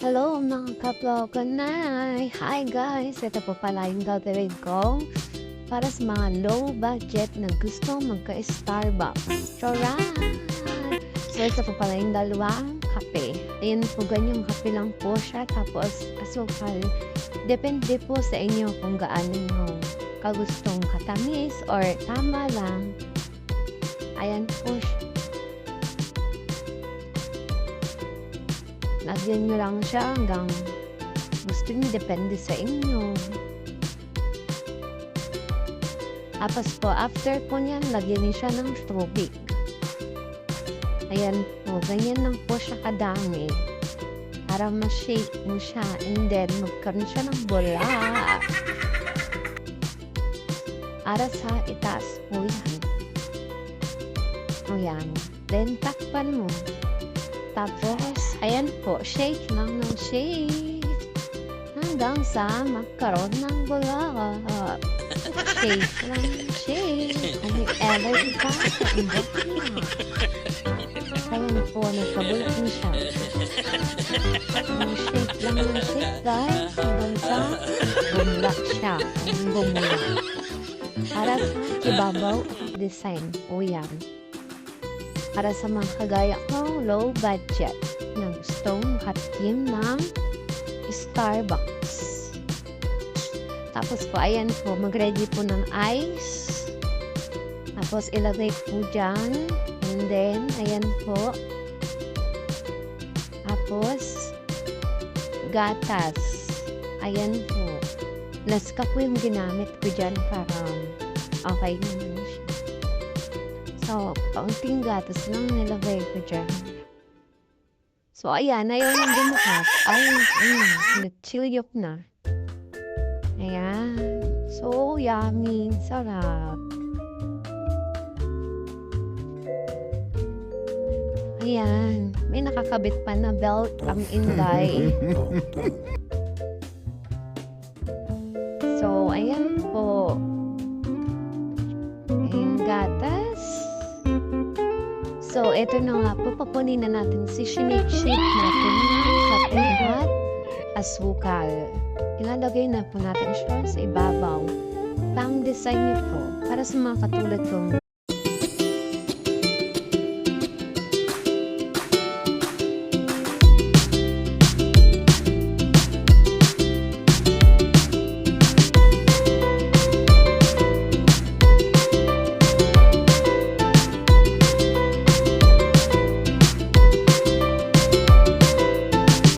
Hello mga ka-Plogonay! Hi guys! Ito po pala yung gagawin ko para sa mga low budget na gusto magka-Starbucks. Charan! So ito po pala yung dalawang kape. Ayan po, ganyang kape lang po siya. Tapos asukal. Depende po sa inyo kung gaano yung kagustong katamis or tama lang. Ayan po siya. Lagyan nyo lang siya hanggang gusto nyo, depende sa inyo. Tapos po, after po niyan, lagyan nyo siya ng tubig. Ayan po, ganyan lang po siya kadami. Para ma-shake mo siya, and then magkaroon siya ng bula. Para sa itaas po yan. Ayan. Then, takpan mo. Tapos, ayan po, shake lang ng shake hanggang sa magkaroon ng bula. Shake lang ng shake. Kung may allergy ka, kaibot niya. Ayan po, nagkabula na siya. Shake lang ng shake, guys, hanggang sa bumula siya. Bumula. Para sa ibabaw design po yan. Para sa mga kagaya kong low budget na gustong makatim ng Starbucks. Tapos po, ayan po, mag-ready po ng ice. Tapos, ilagay po dyan. And then, ayan po. Tapos, gatas. Ayan po. Laska po yung ginamit ko dyan para okay naman siya. So, kaunting gatas lang nilagay ko dyan. So, ayan. Ayaw nang bumukas. Ay, nag-chill na. Ayan. So, yummy. Sarap. Ayan. May nakakabit pa na belt ang Inday. So, ayan po. Ayan, gatas. So, eto na nga po, papunin na natin si shake natin ng kape at asukal. Ilalagay na po natin siya sa ibabaw. Tam design niyo po, para sa mga katulad kong